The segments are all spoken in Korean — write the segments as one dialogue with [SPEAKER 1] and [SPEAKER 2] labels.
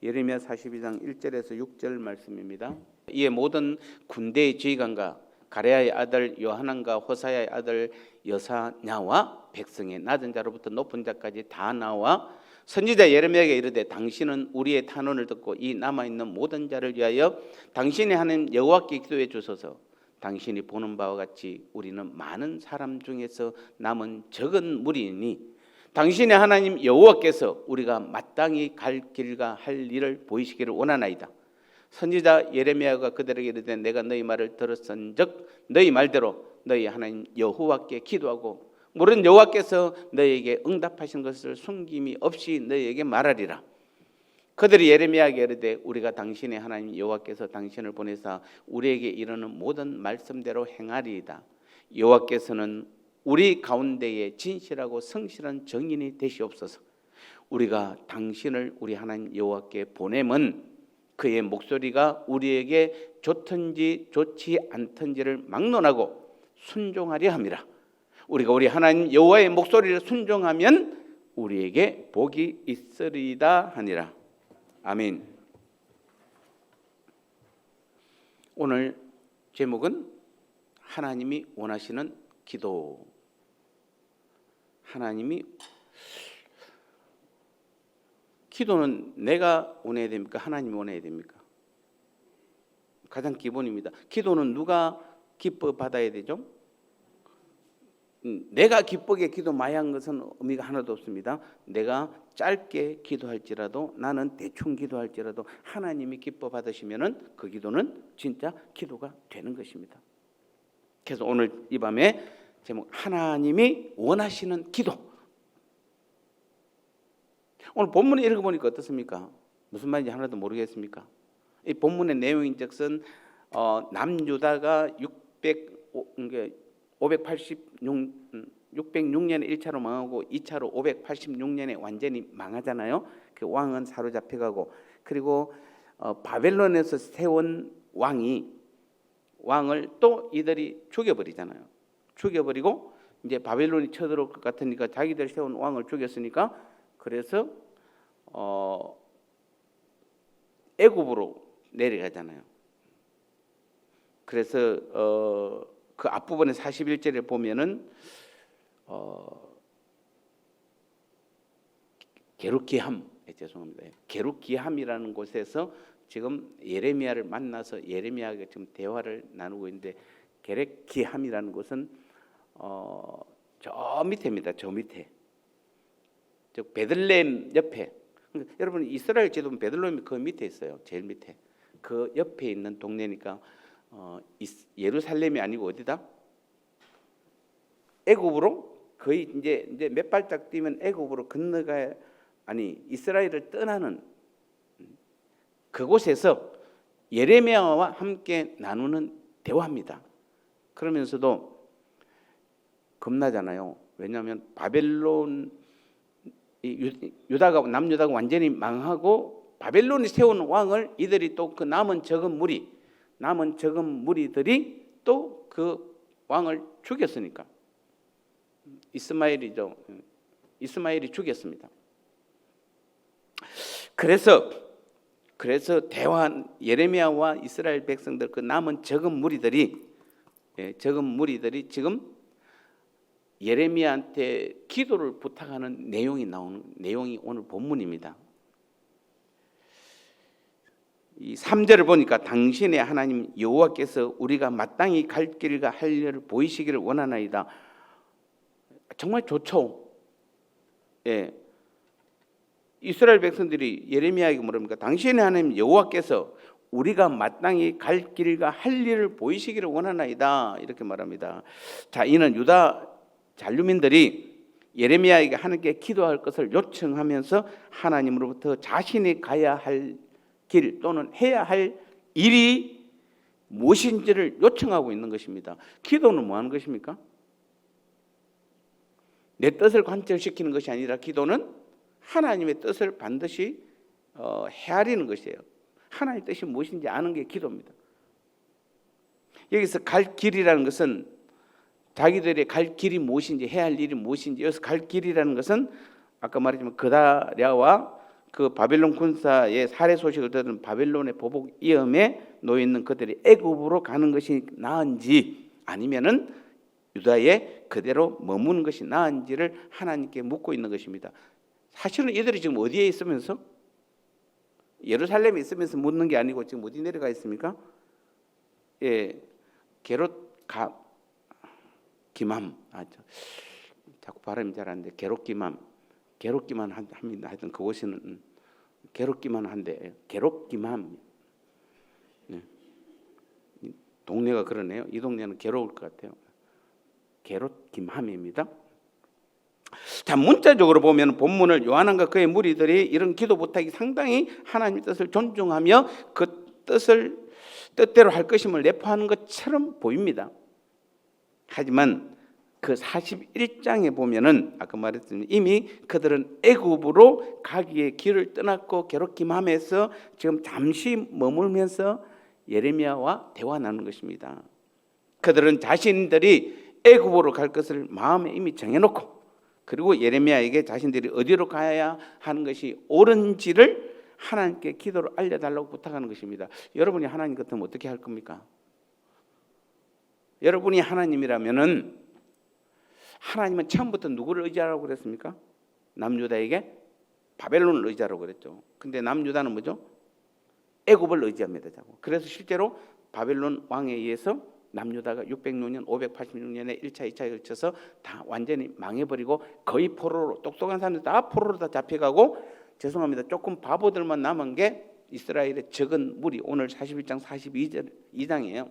[SPEAKER 1] 예레미야 42장 1절에서 6절 말씀입니다. 이에 모든 군대의 지휘관과 가레야의 아들 요하난과 호사야의 아들 여사냐와 백성의 낮은 자로부터 높은 자까지 다 나와 선지자 예레미야에게 이르되 당신은 우리의 탄원을 듣고 이 남아있는 모든 자를 위하여 당신의 하나님 여호와께 기도해 주소서. 당신이 보는 바와 같이 우리는 많은 사람 중에서 남은 적은 무리이니 당신의 하나님 여호와께서 우리가 마땅히 갈 길과 할 일을 보이시기를 원하나이다. 선지자 예레미야가 그들에게 이르되 내가 너희 말을 들었은즉 너희 말대로 너희 하나님 여호와께 기도하고 모든 여호와께서 너희에게 응답하신 것을 숨김이 없이 너희에게 말하리라. 그들이 예레미야에게 이르되 우리가 당신의 하나님 여호와께서 당신을 보내사 우리에게 이르는 모든 말씀대로 행하리이다. 여호와께서는 우리 가운데에 진실하고 성실한 정인이 되시옵소서. 우리가 당신을 우리 하나님 여호와께 보내면 그의 목소리가 우리에게 좋든지 좋지 않든지를 막론하고 순종하려 함이라. 우리가 우리 하나님 여호와의 목소리를 순종하면 우리에게 복이 있으리이다 하니라. 아멘. 오늘 제목은 하나님이 원하시는 기도. 하나님이 기도는 내가 원해야 됩니까? 하나님이 원해야 됩니까? 가장 기본입니다. 기도는 누가 기뻐 받아야 되죠? 내가 기쁘게 기도 많이 한 것은 의미가 하나도 없습니다. 내가 짧게 기도할지라도 나는 대충 기도할지라도 하나님이 기뻐 받으시면은 그 기도는 진짜 기도가 되는 것입니다. 그래서 오늘 이 밤에 제목 하나님이 원하시는 기도. 오늘 본문을 읽어보니까 어떻습니까? 무슨 말인지 하나도 모르겠습니까? 이 본문의 내용인즉슨 남유다가 606년에 1차로 망하고 2차로 586년에 완전히 망하잖아요. 그 왕은 사로잡혀가고 그리고 바벨론에서 세운 왕을 또 이들이 죽여버리잖아요. 죽여버리고 이제 바벨론이 쳐들어올 것 같으니까 자기들 세운 왕을 죽였으니까 그래서 애굽으로 내려가잖아요. 그래서 그 앞부분의 41절에 보면은 게룻기함이라는 곳에서 지금 예레미야를 만나서 예레미야가 지금 대화를 나누고 있는데 게룻기함이라는 곳은 저 밑에입니다. 저 밑에. 즉 베들레헴 옆에. 그러니까 여러분 이스라엘 지도는 베들레헴이 그 밑에 있어요. 제일 밑에. 그 옆에 있는 동네니까 예루살렘이 아니고 어디다? 애굽으로 거의 이제 몇 발짝 뛰면 애굽으로 건너가야 이스라엘을 떠나는 그곳에서 예레미야와 함께 나누는 대화입니다. 그러면서도 겁나잖아요. 왜냐하면 바벨론 남유다가 완전히 망하고 바벨론이 세운 왕을 이들이 또 그 남은 적은 무리들이 또 그 왕을 죽였으니까 이스마엘이 죽였습니다. 그래서 예레미야와 이스라엘 백성들 그 남은 적은 무리들이 지금 예레미야한테 기도를 부탁하는 내용이 오늘 본문입니다. 이 3절을 보니까 당신의 하나님 여호와께서 우리가 마땅히 갈 길과 할 일을 보이시기를 원하나이다. 정말 좋죠. 예. 이스라엘 백성들이 예레미야에게 뭐랍니까? 당신의 하나님 여호와께서 우리가 마땅히 갈 길과 할 일을 보이시기를 원하나이다. 이렇게 말합니다. 자, 이는 유다 잔류민들이 예레미야에게 하나님께 기도할 것을 요청하면서 하나님으로부터 자신이 가야 할 길 또는 해야 할 일이 무엇인지를 요청하고 있는 것입니다. 기도는 뭐 하는 것입니까? 내 뜻을 관철시키는 것이 아니라 기도는 하나님의 뜻을 반드시 헤아리는 것이에요. 하나님의 뜻이 무엇인지 아는 게 기도입니다. 여기서 갈 길이라는 것은 자기들의 갈 길이 무엇인지 해야 할 일이 무엇인지 여기서 갈 길이라는 것은 아까 말했지만 그다랴와 그 바벨론 군사의 살해 소식을 들은 바벨론의 보복 위험에 놓여 있는 그들이 애굽으로 가는 것이 나은지 아니면은 유다에 그대로 머무는 것이 나은지를 하나님께 묻고 있는 것입니다. 사실은 이들이 지금 어디에 있으면서 예루살렘에 있으면서 묻는 게 아니고 지금 어디 내려가 있습니까? 예, 게롯 기맘 자꾸 발음이 잘 안 돼. 게롯기맘 합니다. 하여튼 그곳에는 게롯기만 한데 게롯기맘. 네. 동네가 그러네요. 이 동네는 괴로울 것 같아요. 게롯기맘입니다. 자, 문자적으로 보면 본문을 요한과 그의 무리들이 이런 기도 부탁이 상당히 하나님의 뜻을 존중하며 그 뜻대로 할 것임을 내포하는 것처럼 보입니다. 하지만 그 41장에 보면은 아까 말했듯이 이미 그들은 애굽으로 가기에 길을 떠났고 게롯기맘에서 지금 잠시 머물면서 예레미야와 대화 나누는 것입니다. 그들은 자신들이 애굽으로 갈 것을 마음에 이미 정해놓고 그리고 예레미야에게 자신들이 어디로 가야 하는 것이 옳은지를 하나님께 기도로 알려달라고 부탁하는 것입니다. 여러분이 하나님 같으면 어떻게 할 겁니까? 여러분이 하나님이라면은 하나님은 처음부터 누구를 의지하라고 그랬습니까? 남유다에게 바벨론을 의지하라고 그랬죠. 근데 남유다는 뭐죠? 애굽을 의지합니다. 그래서 실제로 바벨론 왕에 의해서 남유다가 606년, 586년에 1차, 2차에 걸쳐서 다 완전히 망해버리고 거의 포로로, 똑똑한 사람들 다 포로로 다 잡혀가고, 죄송합니다, 조금 바보들만 남은 게 이스라엘의 적은 무리, 오늘 41장 42장이에요.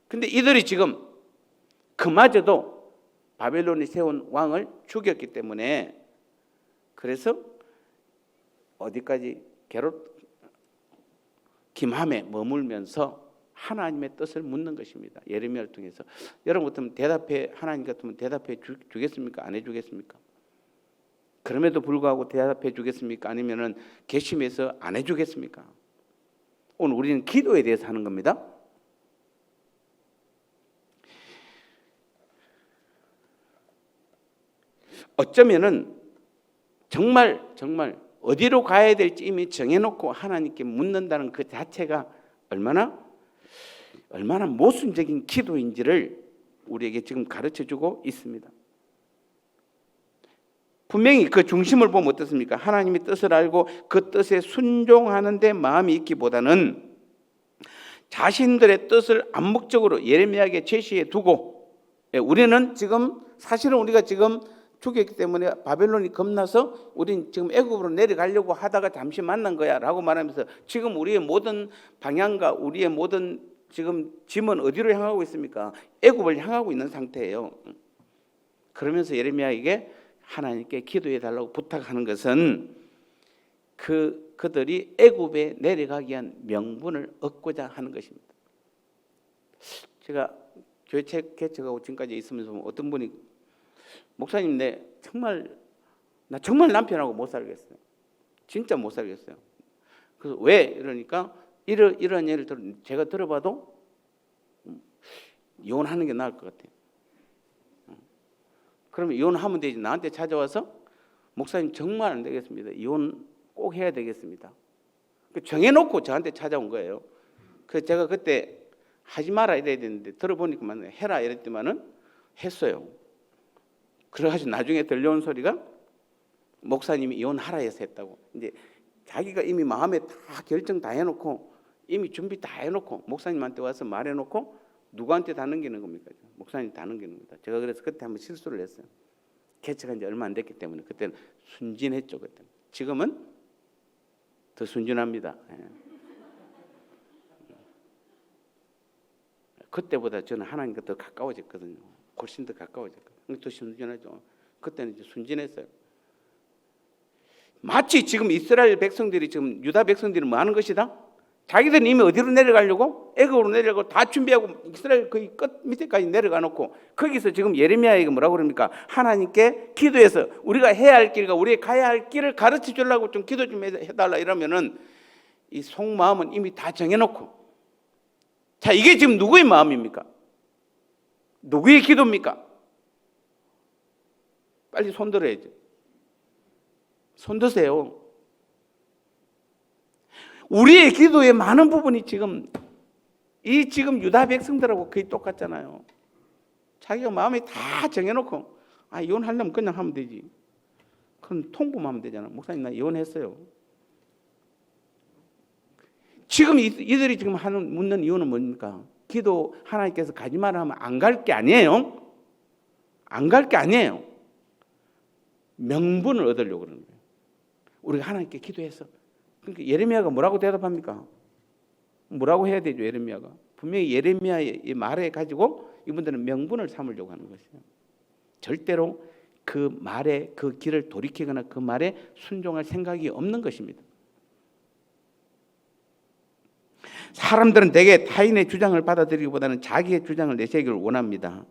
[SPEAKER 1] 근데 이들이 지금 그마저도 바벨론이 세운 왕을 죽였기 때문에 그래서 어디까지 게롯기맘에 머물면서 하나님의 뜻을 묻는 것입니다. 예레미야를 통해서. 여러분 같으면 하나님 같으면 대답해 주겠습니까? 안 해주겠습니까? 그럼에도 불구하고 대답해 주겠습니까? 아니면은 괘씸해서 안 해주겠습니까? 오늘 우리는 기도에 대해서 하는 겁니다. 어쩌면은 정말 어디로 가야 될지 이미 정해놓고 하나님께 묻는다는 그 자체가 얼마나 모순적인 기도인지를 우리에게 지금 가르쳐주고 있습니다. 분명히 그 중심을 보면 어떻습니까? 하나님의 뜻을 알고 그 뜻에 순종하는 데 마음이 있기보다는 자신들의 뜻을 암묵적으로 예레미야에게 제시해 두고, 우리는 지금 사실은 우리가 지금 죽였기 때문에 바벨론이 겁나서 우린 지금 애굽으로 내려가려고 하다가 잠시 만난 거야 라고 말하면서 지금 우리의 모든 방향과 우리의 모든 지금 짐은 어디로 향하고 있습니까? 애굽을 향하고 있는 상태예요. 그러면서 예레미야에게 하나님께 기도해 달라고 부탁하는 것은 그들이 애굽에 내려가기 위한 명분을 얻고자 하는 것입니다. 제가 교회 개척하고 지금까지 있으면서 어떤 분이 목사님 나 정말 남편하고 못 살겠어요. 진짜 못 살겠어요. 그래서 왜? 이러니까 이런 예를 제가 들어봐도 이혼하는 게 나을 것 같아요. 그러면 이혼하면 되지. 나한테 찾아와서 목사님 정말 안 되겠습니다. 이혼 꼭 해야 되겠습니다. 정해놓고 저한테 찾아온 거예요. 그래서 제가 그때 하지 마라 이래야 되는데 들어보니까 해라 이랬더만은 했어요. 그래가지고 나중에 들려온 소리가 목사님이 이혼하라 해서 했다고. 이제 자기가 이미 마음에 다 결정 다 해놓고 이미 준비 다 해놓고 목사님한테 와서 말해놓고 누구한테 다 넘기는 겁니까? 목사님 다 넘기는 겁니다. 제가 그래서 그때 한번 실수를 했어요. 개척한 지 얼마 안 됐기 때문에 그때는 순진했죠. 그때. 지금은 더 순진합니다. 그때보다 저는 하나님과 더 가까워졌거든요. 훨씬 더 가까워졌거든요. 더 순진하죠. 그때는 이제 순진했어요. 마치 지금 이스라엘 백성들이 지금 유다 백성들이 뭐 하는 것이다? 자기들은 이미 어디로 내려가려고? 애굽으로 내려가고 다 준비하고 이스라엘 거의 끝 밑에까지 내려가 놓고 거기서 지금 예레미야에게 뭐라고 그럽니까? 하나님께 기도해서 우리가 해야 할 길과 우리가 가야 할 길을 가르쳐 주려고 좀 기도 좀 해달라 이러면은 이 속마음은 이미 다 정해놓고, 자, 이게 지금 누구의 마음입니까? 누구의 기도입니까? 빨리 손 들어야죠. 손 드세요. 우리의 기도의 많은 부분이 지금 유다 백성들하고 거의 똑같잖아요. 자기가 마음에 다 정해놓고 이혼하려면 그냥 하면 되지. 그럼 통보하면 되잖아. 목사님 나 이혼했어요. 지금 이들이 지금 묻는 이유는 뭡니까? 기도 하나님께서 가지 마라 하면 안 갈 게 아니에요. 안 갈 게 아니에요. 명분을 얻으려고 그러는 거예요. 우리가 하나님께 기도해서. 그러니까 예레미야가 뭐라고 대답합니까? 뭐라고 해야 되죠? 예레미야가 분명히 예레미야의 말에 가지고 이분들은 명분을 삼으려고 하는 것이에요. 절대로 그 말에 그 길을 돌이키거나 그 말에 순종할 생각이 없는 것입니다. 사람들은 대개 타인의 주장을 받아들이기보다는 자기의 주장을 내세우기를 원합니다.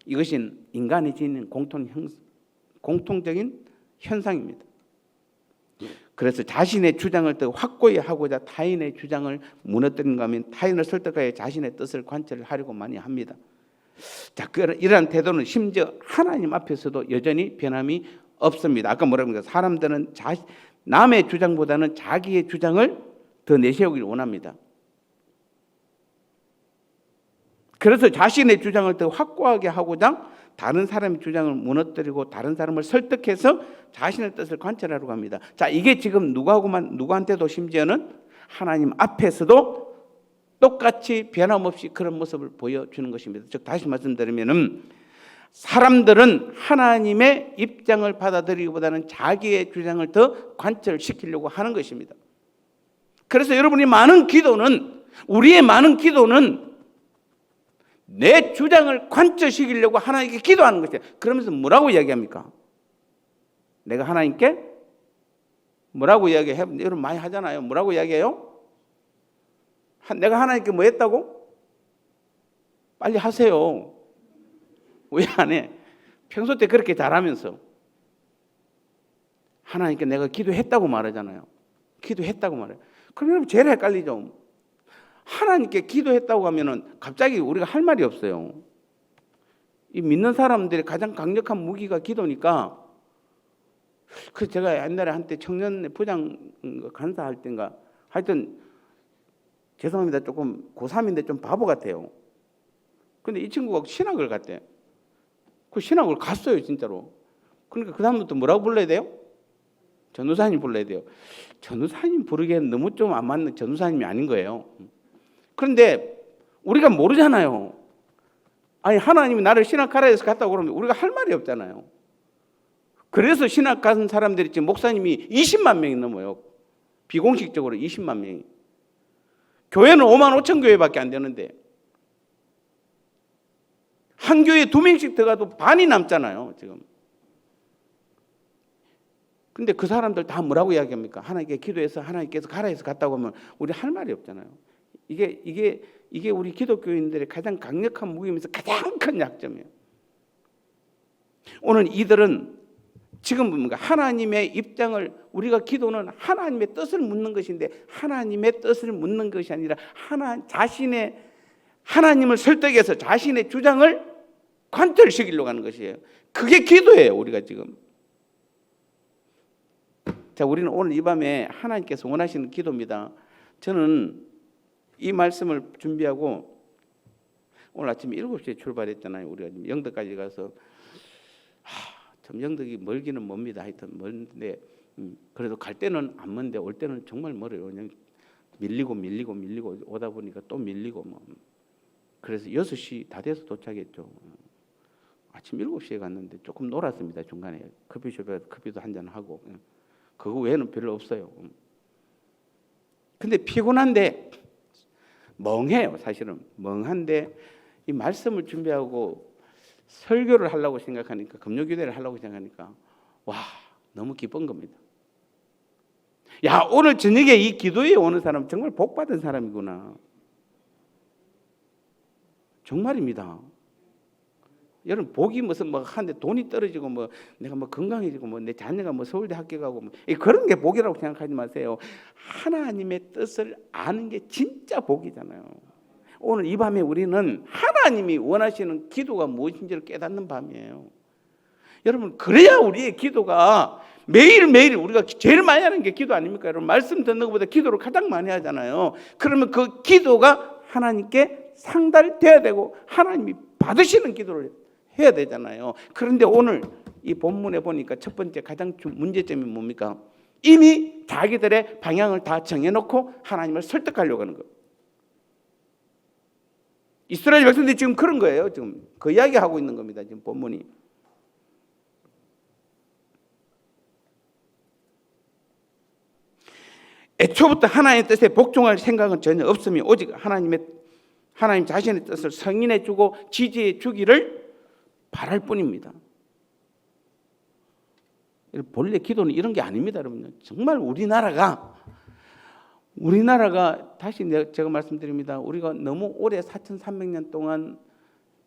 [SPEAKER 1] 이것이 인간이 지닌 공통적인 현상입니다. 그래서 자신의 주장을 더 확고히 하고자 타인의 주장을 무너뜨리는가 하면 타인을 설득하여 자신의 뜻을 관철하려고 많이 합니다. 자, 이러한 태도는 심지어 하나님 앞에서도 여전히 변함이 없습니다. 아까 뭐라고 합니까? 사람들은 남의 주장보다는 자기의 주장을 더 내세우기를 원합니다. 그래서 자신의 주장을 더 확고하게 하고자 다른 사람의 주장을 무너뜨리고 다른 사람을 설득해서 자신의 뜻을 관철하려고 합니다. 자, 이게 지금 누구한테도 심지어는 하나님 앞에서도 똑같이 변함없이 그런 모습을 보여주는 것입니다. 즉 다시 말씀드리면은 사람들은 하나님의 입장을 받아들이기보다는 자기의 주장을 더 관철시키려고 하는 것입니다. 그래서 여러분이 우리의 많은 기도는 내 주장을 관철시키려고 하나님께 기도하는 것이에요. 그러면서 뭐라고 이야기합니까? 내가 하나님께 뭐라고 이야기해요? 여러분 많이 하잖아요. 뭐라고 이야기해요? 내가 하나님께 뭐 했다고? 빨리 하세요. 왜 안 해? 평소 때 그렇게 잘하면서 하나님께 내가 기도했다고 말하잖아요. 기도했다고 말해요. 그럼 여러분 제일 헷갈리죠. 하나님께 기도했다고 하면은 갑자기 우리가 할 말이 없어요. 이 믿는 사람들의 가장 강력한 무기가 기도니까. 그래서 제가 옛날에 한때 청년 부장 간사할 때인가 하여튼 죄송합니다. 조금 고3인데 좀 바보 같아요. 근데 이 친구가 신학을 갔대. 그 신학을 갔어요, 진짜로. 그러니까 그 다음부터 뭐라고 불러야 돼요? 전도사님 불러야 돼요. 전도사님 부르기에는 너무 좀 안 맞는 전도사님이 아닌 거예요. 그런데 우리가 모르잖아요. 아니 하나님이 나를 신학하라 해서 갔다고 그러면 우리가 할 말이 없잖아요. 그래서 신학 간 사람들이 지금 목사님이 20만 명이 넘어요. 비공식적으로 20만 명이. 교회는 5만 5천 교회밖에 안 되는데 한 교회에 2명씩 들어가도 반이 남잖아요, 지금. 근데 그 사람들 다 뭐라고 이야기합니까? 하나님께 기도해서 하나님께서 가라 해서 갔다고 하면 우리 할 말이 없잖아요. 이게 우리 기독교인들의 가장 강력한 무기이면서 가장 큰 약점이에요. 오늘 이들은 지금 뭡니까? 하나님의 입장을 우리가 기도는 하나님의 뜻을 묻는 것인데 하나님의 뜻을 묻는 것이 아니라 하나님을 설득해서 자신의 주장을 관철시키려고 하는 것이에요. 그게 기도예요, 우리가 지금. 자, 우리는 오늘 이 밤에 하나님께서 원하시는 기도입니다. 저는 이 말씀을 준비하고 오늘 아침 7시에 출발했잖아요. 우리가 영덕까지 가서 참 영덕이 멀기는 멉니다. 하여튼 멀는데 그래도 갈 때는 안 먼데 올 때는 정말 멀어요. 그냥 밀리고 오다 보니까 또 밀리고 뭐. 그래서 6시 다 돼서 도착했죠. 아침 7시에 갔는데 조금 놀았습니다. 중간에 커피숍에 커피도 한잔 하고 그거 외에는 별로 없어요. 근데 피곤한데 멍해요. 사실은 멍한데 이 말씀을 준비하고 설교를 하려고 생각하니까 금요기도를 하려고 생각하니까 와 너무 기쁜 겁니다. 야 오늘 저녁에 이 기도에 오는 사람 정말 복받은 사람이구나. 정말입니다. 여러분 복이 무슨 뭐 한데 돈이 떨어지고 뭐 내가 뭐 건강해지고 뭐 내 자녀가 뭐 서울대 학교 가고 뭐 그런 게 복이라고 생각하지 마세요. 하나님의 뜻을 아는 게 진짜 복이잖아요. 오늘 이 밤에 우리는 하나님이 원하시는 기도가 무엇인지를 깨닫는 밤이에요. 여러분 그래야 우리의 기도가 매일매일 우리가 제일 많이 하는 게 기도 아닙니까? 여러분, 말씀 듣는 것보다 기도를 가장 많이 하잖아요. 그러면 그 기도가 하나님께 상달돼야 되고 하나님이 받으시는 기도를 해야 되잖아요. 그런데 오늘 이 본문에 보니까 첫 번째 가장 문제점이 뭡니까? 이미 자기들의 방향을 다 정해놓고 하나님을 설득하려고 하는 거예요. 이스라엘 백성들이 지금 그런 거예요. 지금 그 이야기하고 있는 겁니다. 지금 본문이. 애초부터 하나님의 뜻에 복종할 생각은 전혀 없으며 오직 하나님 자신의 뜻을 승인해 주고 지지해 주기를 바랄 뿐입니다. 본래 기도는 이런 게 아닙니다, 여러분. 정말 우리나라가 다시 제가 말씀드립니다. 우리가 너무 오래 4,300년 동안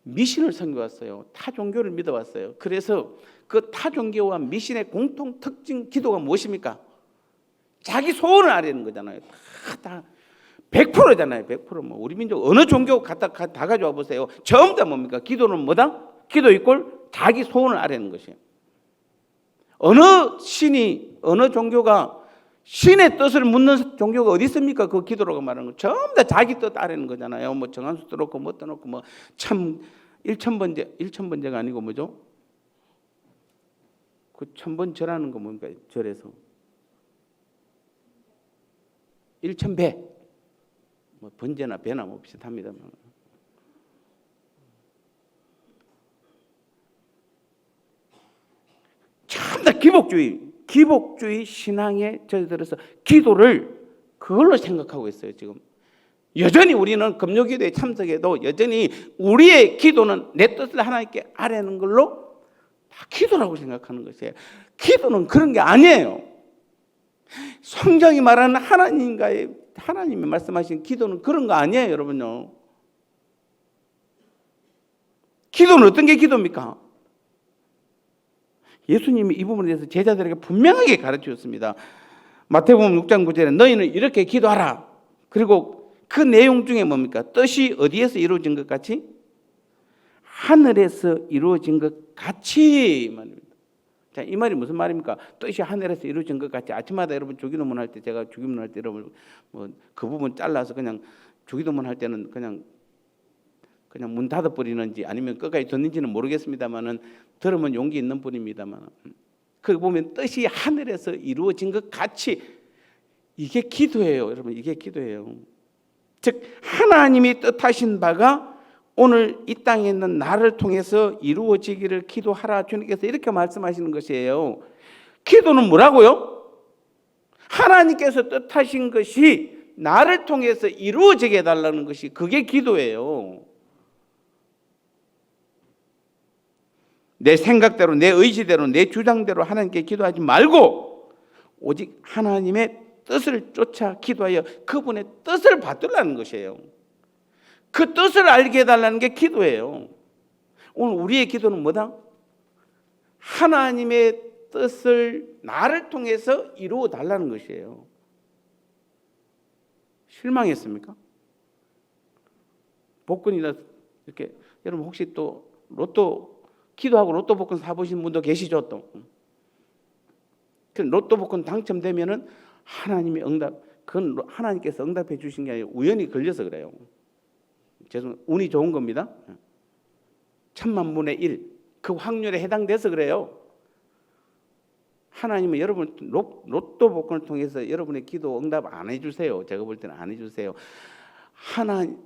[SPEAKER 1] 미신을 섬겨왔어요. 타 종교를 믿어왔어요. 그래서 그 타 종교와 미신의 공통 특징 기도가 무엇입니까? 자기 소원을 아뢰는 거잖아요. 다 100%잖아요. 100%. 뭐 우리 민족 어느 종교 다 가져와 보세요. 전부 다 뭡니까? 기도는 뭐다? 기도 이꼴 자기 소원을 아뢰는 것이에요. 어느 신이 어느 종교가 신의 뜻을 묻는 종교가 어디 있습니까? 그 기도라고 말하는 거 전부 다 자기 뜻 아뢰는 거잖아요. 뭐 정한수 떠놓고 뭐 떠놓고 뭐 참 일천번제가 아니고 뭐죠? 그 천번 절하는 거 뭡니까? 절에서 일천배 뭐 번제나 배나 뭐 비슷합니다. 참 다 기복주의 신앙에 저들어서 기도를 그걸로 생각하고 있어요. 지금 여전히 우리는 금요기도에 참석해도 여전히 우리의 기도는 내 뜻을 하나님께 아뢰는 걸로 다 기도라고 생각하는 것이에요. 기도는 그런 게 아니에요. 성경이 말하는 하나님이 말씀하신 기도는 그런 거 아니에요, 여러분요. 기도는 어떤 게 기도입니까? 예수님이 이 부분에 대해서 제자들에게 분명하게 가르치셨습니다. 마태복음 6장 9절에 너희는 이렇게 기도하라. 그리고 그 내용 중에 뭡니까? 뜻이 어디에서 이루어진 것 같이? 하늘에서 이루어진 것 같이 말입니다. 자, 이 말이 무슨 말입니까? 뜻이 하늘에서 이루어진 것 같이. 아침마다 여러분 주기도문 할 때 제가 주기도문 할 때 여러분 뭐 그 부분 잘라서 그냥 주기도문 할 때는 그냥 문 닫아 버리는지 아니면 끝까지 듣는지는 모르겠습니다만은 들으면 용기 있는 분입니다만 그 보면 뜻이 하늘에서 이루어진 것 같이 이게 기도예요, 여러분. 이게 기도예요. 즉 하나님이 뜻하신 바가 오늘 이 땅에 있는 나를 통해서 이루어지기를 기도하라. 주님께서 이렇게 말씀하시는 것이에요. 기도는 뭐라고요? 하나님께서 뜻하신 것이 나를 통해서 이루어지게 해달라는 것이 그게 기도예요. 내 생각대로, 내 의지대로, 내 주장대로 하나님께 기도하지 말고 오직 하나님의 뜻을 쫓아 기도하여 그분의 뜻을 받으려는 것이에요. 그 뜻을 알게 해달라는 게 기도예요. 오늘 우리의 기도는 뭐다? 하나님의 뜻을 나를 통해서 이루어 달라는 것이에요. 실망했습니까? 복권이나 이렇게 여러분 혹시 또 로또 기도하고 로또 복권 사보신 분도 계시죠? 또 그 로또 복권 당첨되면은 하나님이 그건 하나님께서 응답해 주신 게 아니라 우연히 걸려서 그래요. 운이 좋은 겁니다. 1000만 분의 1 그 확률에 해당돼서 그래요. 하나님은 여러분 로또 복권을 통해서 여러분의 기도 응답 안 해주세요. 제가 볼 때는 안 해주세요.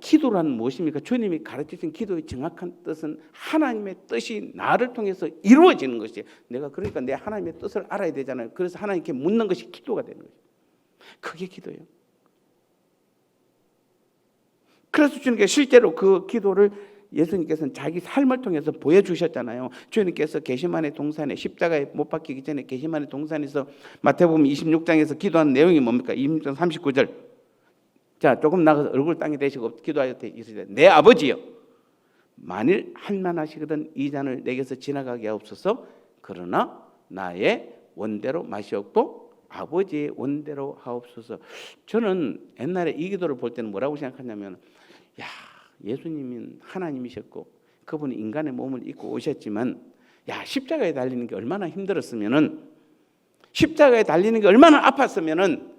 [SPEAKER 1] 기도란 무엇입니까? 주님이 가르치신 기도의 정확한 뜻은 하나님의 뜻이 나를 통해서 이루어지는 것이에요. 그러니까 내 하나님의 뜻을 알아야 되잖아요. 그래서 하나님께 묻는 것이 기도가 되는 거예요. 그게 기도예요. 그래서 주님께서 실제로 그 기도를 예수님께서는 자기 삶을 통해서 보여주셨잖아요. 주님께서 게시마네 동산에 십자가에 못 박히기 전에 게시마네 동산에서 마태복음 26장에서 기도한 내용이 뭡니까? 26장 39절. 자, 조금 나가서 얼굴 땅에 대시고 기도하였되 이르시되 내 아버지여 만일 할만하시거든 이 잔을 내게서 지나가게 하옵소서. 그러나 나의 원대로 마시옵고 아버지의 원대로 하옵소서. 저는 옛날에 이 기도를 볼 때는 뭐라고 생각하냐면 예수님은 하나님이셨고 그분이 인간의 몸을 입고 오셨지만 십자가에 달리는 게 얼마나 힘들었으면은 십자가에 달리는 게 얼마나 아팠으면은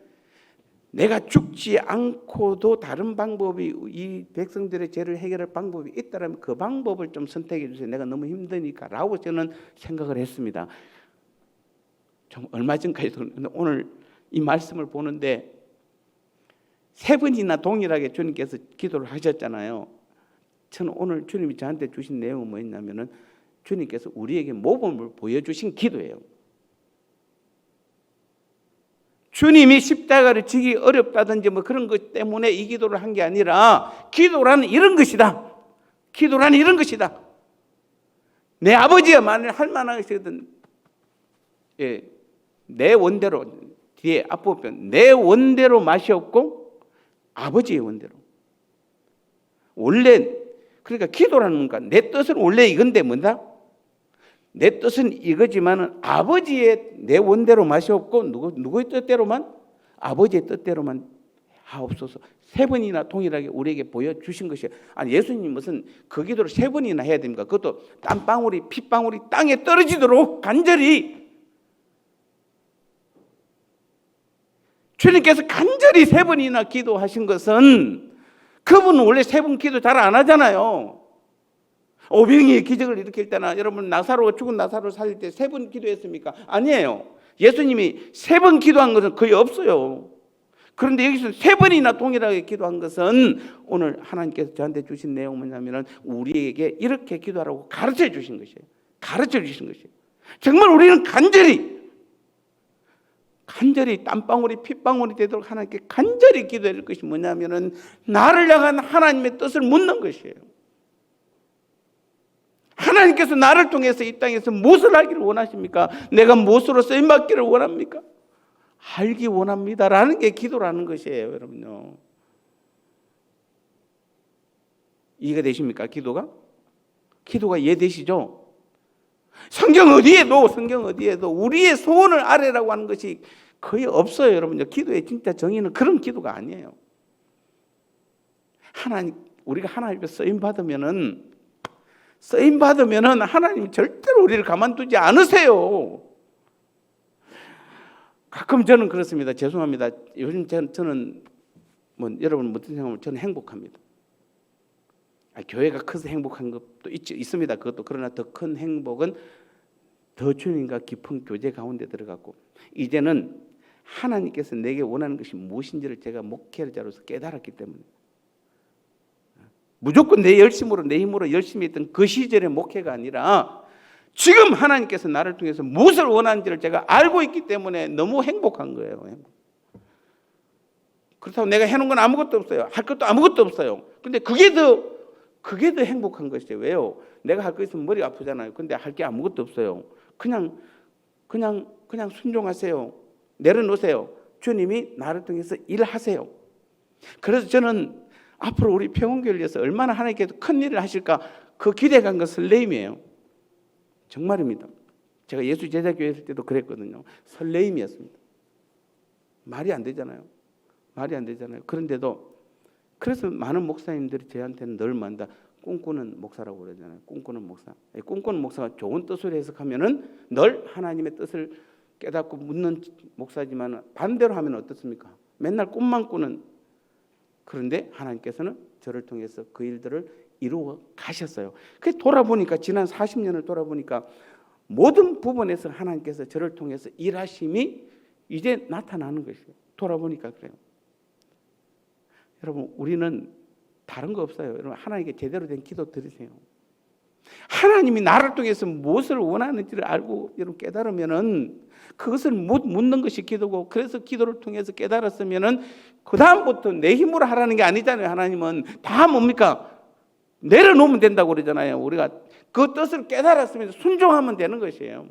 [SPEAKER 1] 내가 죽지 않고도 다른 방법이, 이 백성들의 죄를 해결할 방법이 있다면 그 방법을 좀 선택해 주세요. 내가 너무 힘드니까 라고 저는 생각을 했습니다. 좀 얼마 전까지도, 오늘 이 말씀을 보는데 세 번이나 동일하게 주님께서 기도를 하셨잖아요. 저는 오늘 주님이 저한테 주신 내용은 뭐였냐면은 주님께서 우리에게 모범을 보여주신 기도예요. 주님이 십자가를 지기 어렵다든지 뭐 그런 것 때문에 이 기도를 한 게 아니라 기도라는 이런 것이다. 기도라는 이런 것이다. 내 아버지가 만일 할 만한 것이거든. 예, 내 원대로, 뒤에 앞부분 내 원대로 맛이 없고 아버지의 원대로. 원래 그러니까 기도라는 건 내 뜻은 원래 이건데 뭔다? 내 뜻은 이거지만은 아버지의 내 원대로 맛이 없고 누구의 뜻대로만, 아버지의 뜻대로만 하옵소서. 세 번이나 동일하게 우리에게 보여주신 것이에요. 아니 예수님 무슨 그 기도를 세 번이나 해야 됩니까? 그것도 땀방울이 핏방울이 땅에 떨어지도록 간절히, 주님께서 간절히 세 번이나 기도하신 것은, 그분은 원래 세 번 기도 잘 안 하잖아요. 오병이의 기적을 일으킬 때나 여러분 죽은 나사로 살릴 때 세 번 기도했습니까? 아니에요. 예수님이 세 번 기도한 것은 거의 없어요. 그런데 여기서 세 번이나 동일하게 기도한 것은 오늘 하나님께서 저한테 주신 내용은 뭐냐면 우리에게 이렇게 기도하라고 가르쳐 주신 것이에요. 가르쳐 주신 것이에요. 정말 우리는 간절히 땀방울이 핏방울이 되도록 하나님께 간절히 기도해야 될 것이 뭐냐면은 나를 향한 하나님의 뜻을 묻는 것이에요. 하나님께서 나를 통해서 이 땅에서 무엇을 하기를 원하십니까? 내가 무엇으로 쓰임받기를 원합니까? 알기 원합니다라는 게 기도라는 것이에요, 여러분요. 이해가 되십니까? 기도가 이해되시죠? 성경 어디에도 우리의 소원을 아뢰라고 하는 것이 거의 없어요, 여러분요. 기도의 진짜 정의는 그런 기도가 아니에요. 우리가 하나님 앞에 쓰임 받으면은 하나님이 절대로 우리를 가만두지 않으세요. 가끔 저는 그렇습니다. 죄송합니다. 요즘 저는 여러분 어떤 생각하면 저는 행복합니다. 교회가 커서 행복한 것도 있습니다. 그것도. 그러나 더 큰 행복은 더 주님과 깊은 교제 가운데 들어갔고, 이제는 하나님께서 내게 원하는 것이 무엇인지를 제가 목회자로서 깨달았기 때문에, 무조건 내 열심으로 내 힘으로 열심히 했던 그 시절의 목회가 아니라 지금 하나님께서 나를 통해서 무엇을 원하는지를 제가 알고 있기 때문에 너무 행복한 거예요. 그렇다고 내가 해놓은 건 아무것도 없어요. 할 것도 아무것도 없어요. 근데 그게 더 행복한 것이에요. 왜요? 내가 할 거 있으면 머리 아프잖아요. 근데 할 게 아무것도 없어요. 그냥 순종하세요. 내려놓으세요. 주님이 나를 통해서 일하세요. 그래서 저는 앞으로 우리 평원교회를 위해서 얼마나 하나님께서 큰 일을 하실까, 그 기대감과 설레임이에요. 정말입니다. 제가 예수 제자교회 있을 때도 그랬거든요. 설레임이었습니다. 말이 안 되잖아요. 그런데도 그래서 많은 목사님들이 저한테는 늘 만다 꿈꾸는 목사라고 그러잖아요. 꿈꾸는 목사. 꿈꾸는 목사가 좋은 뜻으로 해석하면은 늘 하나님의 뜻을 깨닫고 묻는 목사지만 반대로 하면 어떻습니까? 맨날 꿈만 꾸는. 그런데 하나님께서는 저를 통해서 그 일들을 이루어 가셨어요. 그래서 돌아보니까, 지난 40년을 돌아보니까 모든 부분에서 하나님께서 저를 통해서 일하심이 이제 나타나는 것이에요. 돌아보니까 그래요. 여러분, 우리는 다른 거 없어요. 여러분, 하나님께 제대로 된 기도 드리세요. 하나님이 나를 통해서 무엇을 원하는지를 알고 여러분 깨달으면은 그것을 묻는 것이 기도고, 그래서 기도를 통해서 깨달았으면은 그 다음부터 내 힘으로 하라는 게 아니잖아요. 하나님은 다 뭡니까? 내려놓으면 된다고 그러잖아요. 우리가 그 뜻을 깨달았으면 순종하면 되는 것이에요.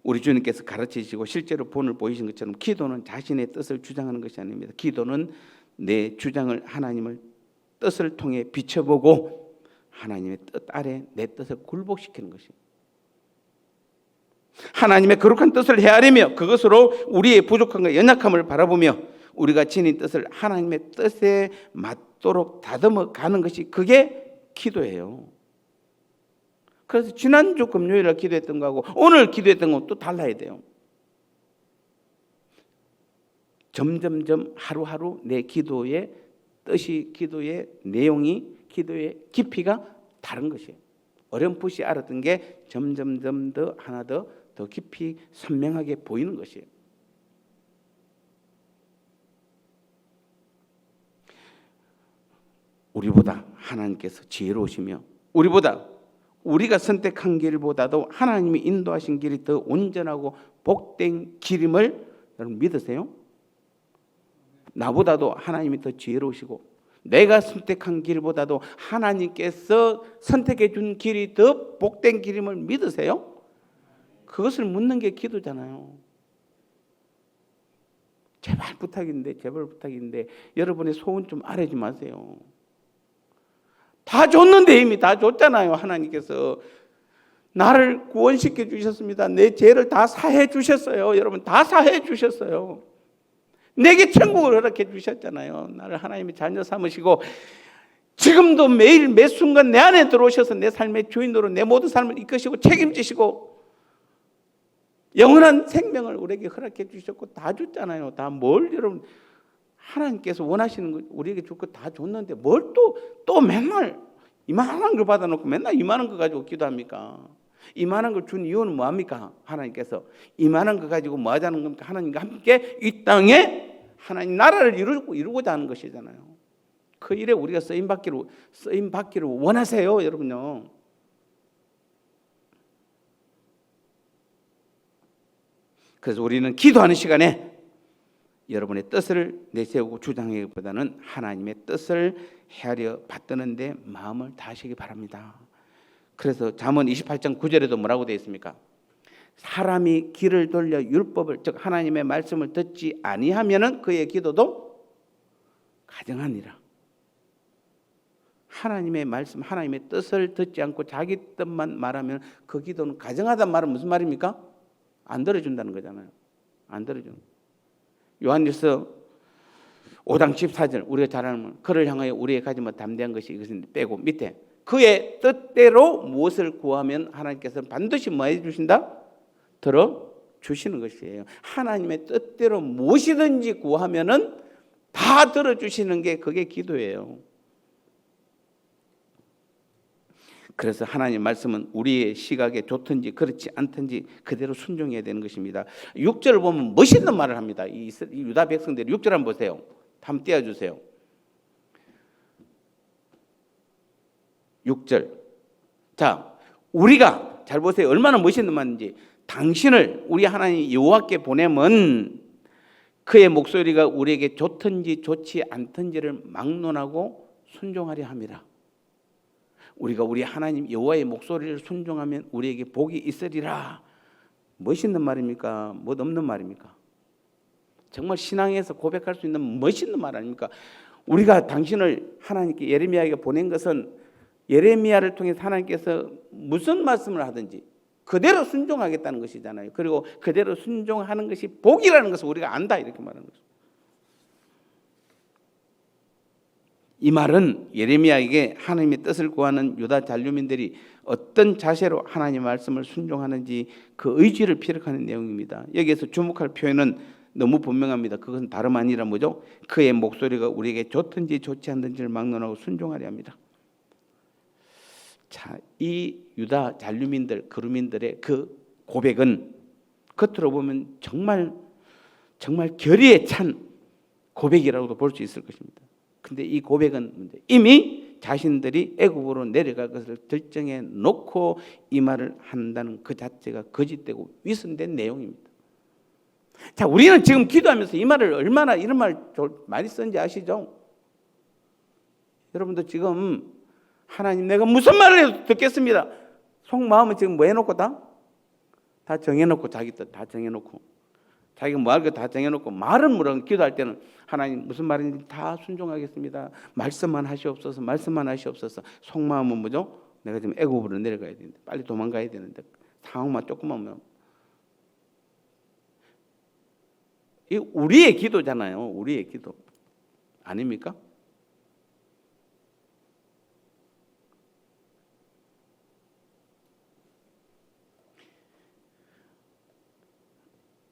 [SPEAKER 1] 우리 주님께서 가르치시고 실제로 본을 보이신 것처럼 기도는 자신의 뜻을 주장하는 것이 아닙니다. 기도는 내 주장을 하나님의 뜻을 통해 비춰보고 하나님의 뜻 아래 내 뜻을 굴복시키는 것입니다. 하나님의 거룩한 뜻을 헤아리며 그것으로 우리의 부족함과 연약함을 바라보며 우리가 지닌 뜻을 하나님의 뜻에 맞도록 다듬어 가는 것이, 그게 기도예요. 그래서 지난주 금요일에 기도했던 거하고 오늘 기도했던 건 또 달라야 돼요. 점점점 하루하루 내 기도의 뜻이, 기도의 내용이, 기도의 깊이가 다른 것이에요. 어렴풋이 알았던 게 점점점 더 하나 더 깊이 선명하게 보이는 것이에요. 우리보다 하나님께서 지혜로우시며 우리가 선택한 길보다도 하나님이 인도하신 길이 더 온전하고 복된 길임을 여러분 믿으세요? 나보다도 하나님이 더 지혜로우시고 내가 선택한 길보다도 하나님께서 선택해 준 길이 더 복된 길임을 믿으세요? 그것을 묻는 게 기도잖아요. 제발 부탁인데 여러분의 소원 좀 아뢰지 마세요. 다 줬는데 이미 다 줬잖아요. 하나님께서 나를 구원시켜 주셨습니다. 내 죄를 다 사해 주셨어요. 여러분 다 사해 주셨어요. 내게 천국을 허락해 주셨잖아요. 나를 하나님의 자녀 삼으시고 지금도 매일 매 순간 내 안에 들어오셔서 내 삶의 주인으로 내 모든 삶을 이끄시고 책임지시고 영원한 생명을 우리에게 허락해 주셨고 다 줬잖아요. 다 뭘 여러분 하나님께서 원하시는 거 우리에게 줄 거 다 줬는데 뭘 또 맨날 이만한 걸 받아놓고 맨날 이만한 거 가지고 기도합니까? 이만한 걸 준 이유는 뭐합니까? 하나님께서 이만한 거 가지고 뭐 하자는 겁니까? 하나님과 함께 이 땅에 하나님 나라를 이루고자 하는 것이잖아요. 그 일에 우리가 쓰임 받기를 원하세요, 여러분요. 그래서 우리는 기도하는 시간에 여러분의 뜻을 내세우고 주장하기보다는 하나님의 뜻을 헤아려 받드는데 마음을 다하시기 바랍니다. 그래서 잠언 28장 9절에도 뭐라고 되어 있습니까? 사람이 귀를 돌려 율법을 즉 하나님의 말씀을 듣지 아니하면은 그의 기도도 가증하니라. 하나님의 말씀, 하나님의 뜻을 듣지 않고 자기 뜻만 말하면 그 기도는 가증하단 말은 무슨 말입니까? 안 들어준다는 거잖아요. 안 들어주는. 요한일서 5장 14절 우리가 잘 아는 그를 향하여 우리의 가지면 담대한 것이 이것은 빼고 밑에 그의 뜻대로 무엇을 구하면 하나님께서는 반드시 뭐 해주신다? 들어주시는 것이에요. 하나님의 뜻대로 무엇이든지 구하면은 다 들어주시는 게 그게 기도예요. 그래서 하나님 말씀은 우리의 시각에 좋든지 그렇지 않든지 그대로 순종해야 되는 것입니다. 6절을 보면 멋있는 말을 합니다. 이 유다 백성들이 6절 한번 보세요. 한번 띄워주세요. 6절. 자, 우리가 잘 보세요. 얼마나 멋있는 말인지. 당신을 우리 하나님 여호와께 보내면 그의 목소리가 우리에게 좋든지 좋지 않든지를 막론하고 순종하려 함이라. 우리가 우리 하나님 여호와의 목소리를 순종하면 우리에게 복이 있으리라. 멋있는 말입니까? 멋없는 말입니까? 정말 신앙에서 고백할 수 있는 멋있는 말 아닙니까? 우리가 당신을 하나님께 예레미야에게 보낸 것은 예레미야를 통해서 하나님께서 무슨 말씀을 하든지 그대로 순종하겠다는 것이잖아요. 그리고 그대로 순종하는 것이 복이라는 것을 우리가 안다 이렇게 말하는 거죠. 이 말은 예레미야에게 하나님의 뜻을 구하는 유다 잔류민들이 어떤 자세로 하나님의 말씀을 순종하는지 그 의지를 피력하는 내용입니다. 여기에서 주목할 표현은 너무 분명합니다. 그것은 다름 아니라 뭐죠? 그의 목소리가 우리에게 좋든지 좋지 않든지를 막론하고 순종하려 합니다. 자, 이 유다 잔류민들, 그루민들의 그 고백은 겉으로 보면 정말 결의에 찬 고백이라고도 볼 수 있을 것입니다. 근데 이 고백은 이미 자신들이 애굽으로 내려갈 것을 결정해 놓고 이 말을 한다는 그 자체가 거짓되고 위선된 내용입니다. 자, 우리는 지금 기도하면서 이 말을 얼마나 이런 말 많이 썼는지 아시죠? 여러분도 지금 하나님 내가 무슨 말을 해도 듣겠습니다. 속마음은 지금 뭐 해놓고 다 정해놓고 자기 뜻 다 정해놓고 자기가 뭐 할 거 다 정해놓고 말은 물론 기도할 때는 하나님 무슨 말인지 다 순종하겠습니다. 말씀만 하시옵소서. 속마음은 뭐죠? 내가 지금 애굽으로 내려가야 되는데 빨리 도망가야 되는데 상황만 조금만 오면 이 우리의 기도잖아요. 우리의 기도 아닙니까?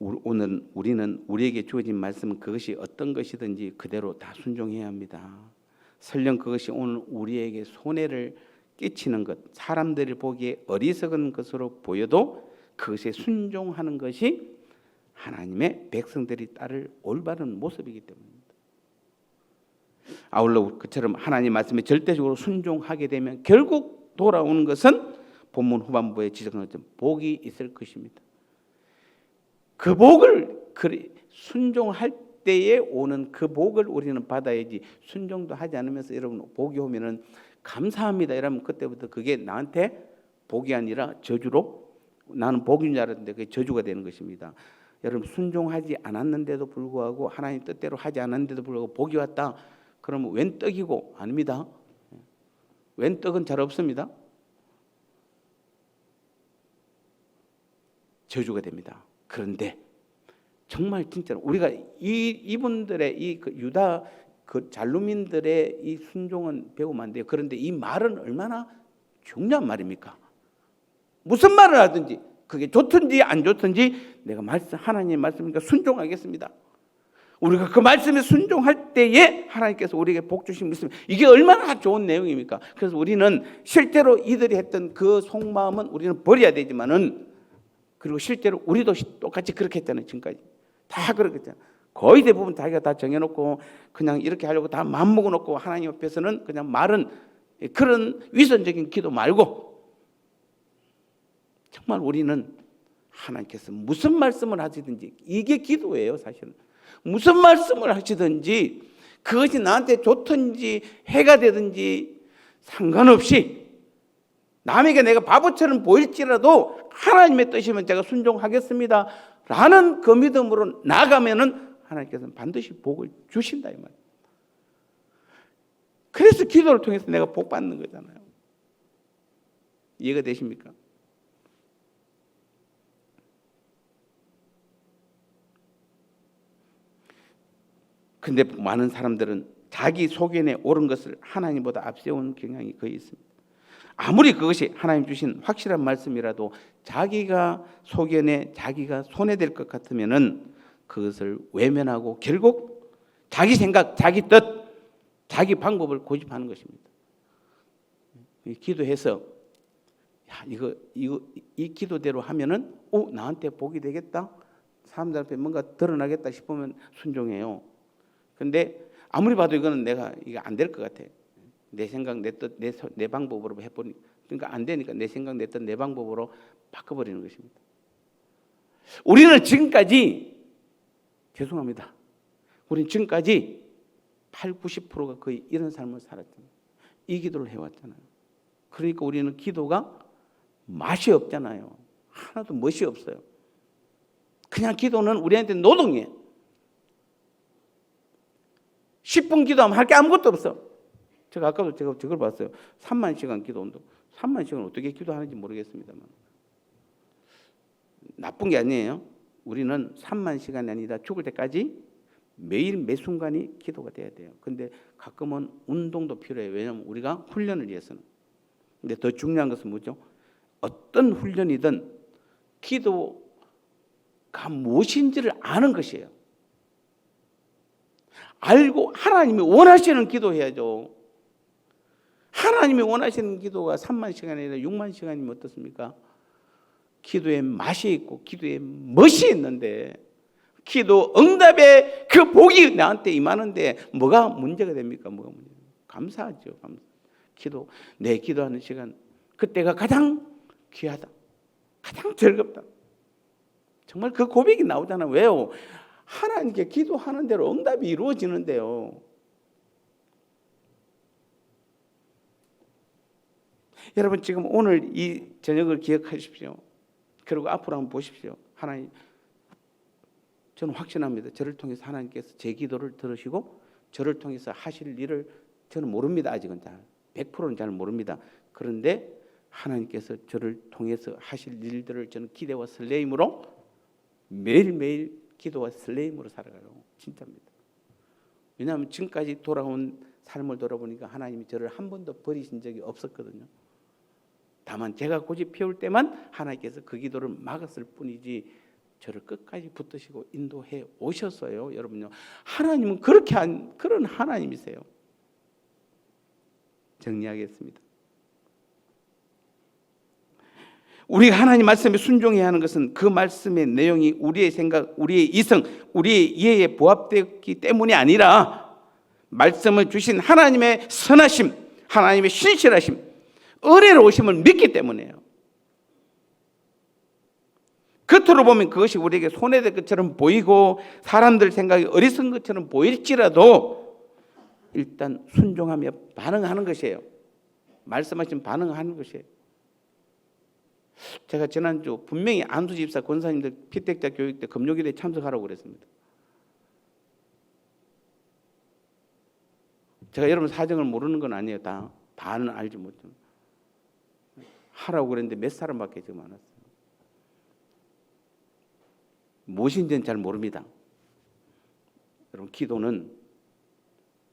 [SPEAKER 1] 오늘 우리는 우리에게 주어진 말씀은 그것이 어떤 것이든지 그대로 다 순종해야 합니다. 설령 그것이 오늘 우리에게 손해를 끼치는 것, 사람들이 보기에 어리석은 것으로 보여도 그것에 순종하는 것이 하나님의 백성들이 따를 올바른 모습이기 때문입니다. 아울러 그처럼 하나님 말씀에 절대적으로 순종하게 되면 결국 돌아오는 것은 본문 후반부에 지적한 것처럼 복이 있을 것입니다. 그 복을 순종할 때에 오는 그 복을 우리는 받아야지, 순종도 하지 않으면서 여러분 복이 오면은 감사합니다 이러면 그때부터 그게 나한테 복이 아니라 저주로, 나는 복인 줄 알았는데 그게 저주가 되는 것입니다. 여러분 순종하지 않았는데도 불구하고 하나님 뜻대로 하지 않았는데도 불구하고 복이 왔다 그러면 웬 떡이고? 아닙니다. 웬 떡은 잘 없습니다. 저주가 됩니다. 그런데 정말 진짜로 우리가 이분들의 이 유다 잔루민들의 이 순종은 배우면 안 돼요. 그런데 이 말은 얼마나 중요한 말입니까? 무슨 말을 하든지 그게 좋든지 안 좋든지 내가 하나님의 말씀이니까 순종하겠습니다. 우리가 그 말씀에 순종할 때에 하나님께서 우리에게 복 주심을 믿습니다. 이게 얼마나 좋은 내용입니까? 그래서 우리는 실제로 이들이 했던 그 속마음은 우리는 버려야 되지만은, 그리고 실제로 우리도 똑같이 그렇게 했잖아요. 지금까지 다 그렇게 했잖아요. 거의 대부분 자기가 다 정해놓고 그냥 이렇게 하려고 다 마음먹어놓고 하나님 앞에서는 그냥 말은 그런 위선적인 기도 말고, 정말 우리는 하나님께서 무슨 말씀을 하시든지, 이게 기도예요 사실은. 무슨 말씀을 하시든지 그것이 나한테 좋든지 해가 되든지 상관없이, 남에게 내가 바보처럼 보일지라도 하나님의 뜻이면 제가 순종하겠습니다 라는 그 믿음으로 나가면은 하나님께서는 반드시 복을 주신다 이 말이에요. 그래서 기도를 통해서 내가 복 받는 거잖아요. 이해가 되십니까? 근데 많은 사람들은 자기 소견에 옳은 것을 하나님보다 앞세우는 경향이 거의 있습니다. 아무리 그것이 하나님 주신 확실한 말씀이라도 자기가 소견에 자기가 손해될 것 같으면은 그것을 외면하고 결국 자기 생각, 자기 뜻, 자기 방법을 고집하는 것입니다. 기도해서 이 기도대로 하면은 나한테 복이 되겠다, 사람들 앞에 뭔가 드러나겠다 싶으면 순종해요. 근데 아무리 봐도 이거는 내가 이게 안 될 것 같아. 내 생각, 내 뜻, 내 방법으로 해보니, 그러니까 안 되니까 내 생각, 내 뜻, 내 방법으로 바꿔버리는 것입니다. 우리는 지금까지, 죄송합니다, 우리는 지금까지 80~90%가 거의 이런 삶을 살았잖아요. 이 기도를 해왔잖아요. 그러니까 우리는 기도가 맛이 없잖아요. 하나도 멋이 없어요. 그냥 기도는 우리한테 노동이에요. 10분 기도하면 할 게 아무것도 없어. 제가 아까도 제가 저걸 봤어요. 3만 시간 기도 운동. 3만 시간 어떻게 기도하는지 모르겠습니다만 나쁜 게 아니에요. 우리는 3만 시간이 아니라 죽을 때까지 매일 매 순간이 기도가 돼야 돼요. 근데 가끔은 운동도 필요해요. 왜냐하면 우리가 훈련을 위해서는. 근데 더 중요한 것은 뭐죠? 어떤 훈련이든 기도가 무엇인지를 아는 것이에요. 알고 하나님이 원하시는 기도해야죠. 하나님이 원하시는 기도가 3만 시간이 아니라 6만 시간이면 어떻습니까? 기도에 맛이 있고 기도에 멋이 있는데, 기도 응답의 그 복이 나한테 임하는데 뭐가 문제가 됩니까? 뭐가 문제가? 감사하죠. 기도, 내 기도하는 시간, 그때가 가장 귀하다, 가장 즐겁다. 정말 그 고백이 나오잖아요. 왜요? 하나님께 기도하는 대로 응답이 이루어지는데요. 여러분 지금 오늘 이 저녁을 기억하십시오. 그리고 앞으로 한번 보십시오. 하나님, 저는 확신합니다. 저를 통해서 하나님께서 제 기도를 들으시고 저를 통해서 하실 일을 저는 모릅니다. 아직은 100%는 잘 모릅니다. 그런데 하나님께서 저를 통해서 하실 일들을 저는 기대와 설레임으로 매일매일 기도와 설레임으로 살아가요. 진짜입니다. 왜냐하면 지금까지 돌아온 삶을 돌아보니까 하나님이 저를 한 번도 버리신 적이 없었거든요. 다만 제가 고집 피울 때만 하나님께서 그 기도를 막았을 뿐이지 저를 끝까지 붙드시고 인도해 오셨어요. 여러분요, 하나님은 그렇게 그런 하나님이세요. 정리하겠습니다. 우리가 하나님 말씀에 순종해야 하는 것은 그 말씀의 내용이 우리의 생각, 우리의 이성, 우리의 이해에 부합되었기 때문이 아니라 말씀을 주신 하나님의 선하심, 하나님의 신실하심, 은혜로우심을 믿기 때문이에요. 겉으로 보면 그것이 우리에게 손해될 것처럼 보이고 사람들 생각이 어리석은 것처럼 보일지라도 일단 순종하며 반응하는 것이에요. 말씀하신 반응하는 것이에요. 제가 지난주 분명히 안수 집사 권사님들 피택자 교육 때 금요일에 참석하라고 그랬습니다. 제가 여러분 사정을 모르는 건 아니에요. 다는 알지 못해요. 하라고 그랬는데 몇 사람밖에 지금 안 왔어요. 무엇인지는 잘 모릅니다. 여러분, 기도는,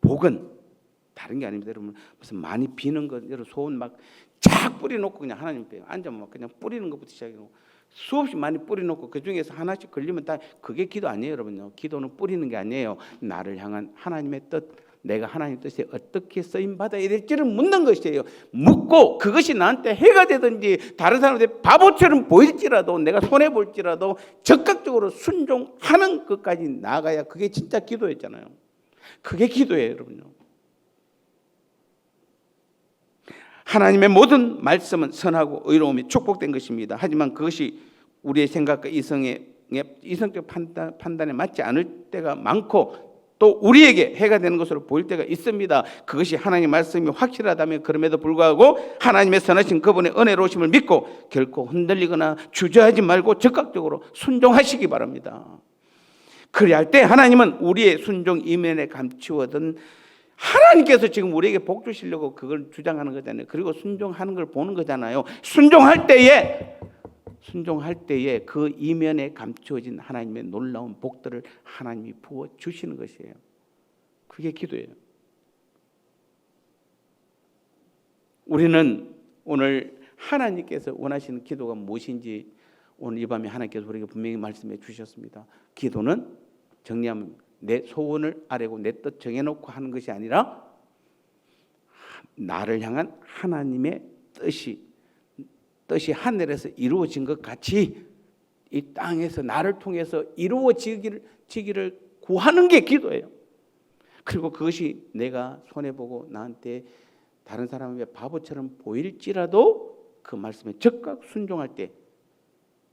[SPEAKER 1] 복은 다른 게 아닙니다. 여러분, 무슨 많이 비는 것, 여러분 소원 막 쫙 뿌려놓고 그냥 하나님 앞에 앉으면 막 그냥 뿌리는 것부터 시작해서 수없이 많이 뿌려놓고 그 중에서 하나씩 걸리면 다 그게 기도 아니에요, 여러분요. 기도는 뿌리는 게 아니에요. 나를 향한 하나님의 뜻, 내가 하나님 뜻에 어떻게 쓰임 받아야 될지를 묻는 것이에요. 묻고 그것이 나한테 해가 되든지 다른 사람한테 바보처럼 보일지라도, 내가 손해 볼지라도 적극적으로 순종하는 것까지 나아가야 그게 진짜 기도였잖아요. 그게 기도예요, 여러분요. 하나님의 모든 말씀은 선하고 의로움이 축복된 것입니다. 하지만 그것이 우리의 생각과 이성적 판단에 맞지 않을 때가 많고 또 우리에게 해가 되는 것으로 보일 때가 있습니다. 그것이 하나님의 말씀이 확실하다면 그럼에도 불구하고 하나님의 선하신 그분의 은혜로우심을 믿고 결코 흔들리거나 주저하지 말고 적극적으로 순종하시기 바랍니다. 그래야 할 때 하나님은 우리의 순종 이면에 감추어둔, 하나님께서 지금 우리에게 복 주시려고 그걸 주장하는 거잖아요. 그리고 순종하는 걸 보는 거잖아요. 순종할 때에 그 이면에 감추어진 하나님의 놀라운 복들을 하나님이 부어 주시는 것이에요. 그게 기도예요. 우리는 오늘 하나님께서 원하시는 기도가 무엇인지 오늘 이 밤에 하나님께서 우리에게 분명히 말씀해 주셨습니다. 기도는 정리하면 내 소원을 아뢰고 내 뜻 정해놓고 하는 것이 아니라 나를 향한 하나님의 뜻이 하늘에서 이루어진 것 같이 이 땅에서 나를 통해서 이루어지기를 구하는 게 기도예요. 그리고 그것이 내가 손해보고 나한테 다른 사람의 바보처럼 보일지라도 그 말씀에 적극 순종할 때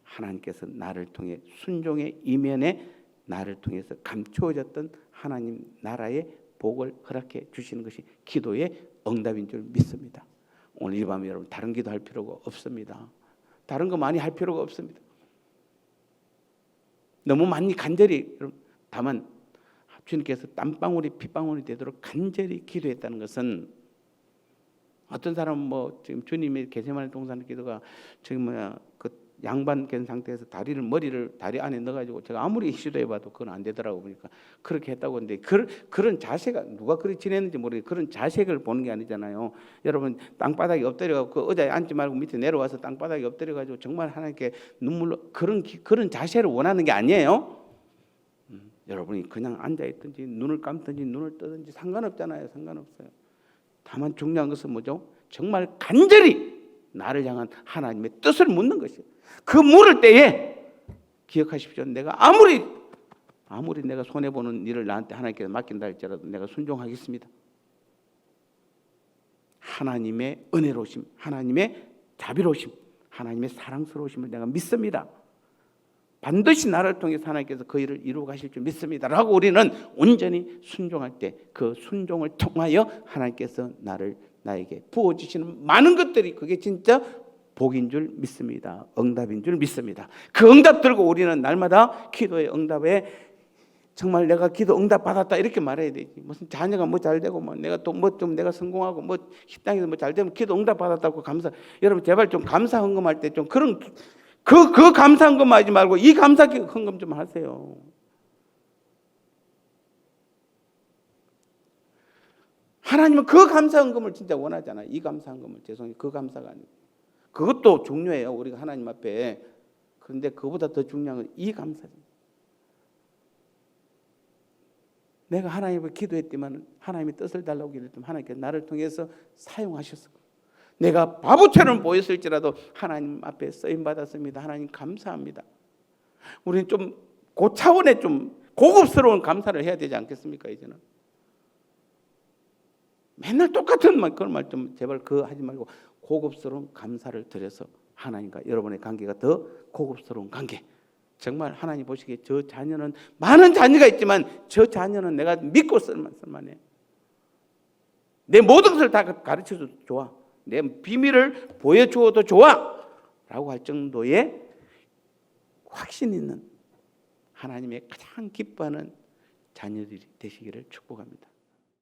[SPEAKER 1] 하나님께서 나를 통해 순종의 이면에 나를 통해서 감추어졌던 하나님 나라의 복을 허락해 주시는 것이 기도의 응답인 줄 믿습니다. 오늘 이 밤에 여러분 다른 기도할 필요가 없습니다. 다른 거 많이 할 필요가 없습니다. 너무 많이 간절히, 다만 주님께서 땀방울이 핏방울이 되도록 간절히 기도했다는 것은, 어떤 사람은 지금 주님의 겟세마네 동산의 기도가 그 양반 된 상태에서 머리를 다리 안에 넣어가지고 제가 아무리 시도해봐도 그건 안 되더라고. 보니까 그렇게 했다고 하는데 그런 자세가 누가 그렇게 지냈는지 모르겠어요. 그런 자색을 보는 게 아니잖아요. 여러분, 땅바닥에 엎드려가지고 그 의자에 앉지 말고 밑에 내려와서 땅바닥에 엎드려가지고 정말 하나님께 눈물로 그런 자세를 원하는 게 아니에요. 여러분이 그냥 앉아있든지 눈을 감든지 눈을 뜨든지 상관없잖아요. 상관없어요. 다만 중요한 것은 뭐죠? 정말 간절히 나를 향한 하나님의 뜻을 묻는 것이에요. 그 물을 때에 기억하십시오. 내가 아무리 내가 손해보는 일을 나한테 하나님께서 맡긴다 할지라도 내가 순종하겠습니다. 하나님의 은혜로우심, 하나님의 자비로우심, 하나님의 사랑스러우심을 내가 믿습니다. 반드시 나를 통해서 하나님께서 그 일을 이루어 가실 줄 믿습니다 라고 우리는 온전히 순종할 때 그 순종을 통하여 하나님께서 나에게 부어주시는 많은 것들이 그게 진짜 복인 줄 믿습니다. 응답인 줄 믿습니다. 그 응답 들고 우리는 날마다 기도의 응답에 정말 내가 기도 응답 받았다 이렇게 말해야 되지. 무슨 자녀가 잘 되고 내가 또 내가 성공하고 식당에서 잘 되면 기도 응답 받았다고 감사. 여러분 제발 좀 감사 헌금할 때 좀 그런 그 감사 헌금 하지 말고 이 감사 헌금 좀 하세요. 하나님은 그 감사 헌금을 진짜 원하잖아요. 이 감사 헌금을, 죄송해요. 그 감사가 아니고. 그것도 중요해요. 우리가 하나님 앞에 그런데 그보다 더 중요한 건 이 감사입니다. 내가 하나님을 기도했지만 하나님의 뜻을 달라고 기도했지만 하나님께서 나를 통해서 사용하셨어. 내가 바보처럼 보였을지라도 하나님 앞에 쓰임 받았습니다. 하나님 감사합니다. 우리는 좀 고차원의 좀 고급스러운 감사를 해야 되지 않겠습니까? 이제는 맨날 똑같은 그런 말 좀 제발 하지 말고 고급스러운 감사를 드려서 하나님과 여러분의 관계가 더 고급스러운 관계. 정말 하나님 보시기에 저 자녀는 많은 자녀가 있지만 저 자녀는 내가 믿고 쓸만해. 내 모든 것을 다 가르쳐줘도 좋아. 내 비밀을 보여주어도 좋아. 라고 할 정도의 확신 있는 하나님의 가장 기뻐하는 자녀들이 되시기를 축복합니다.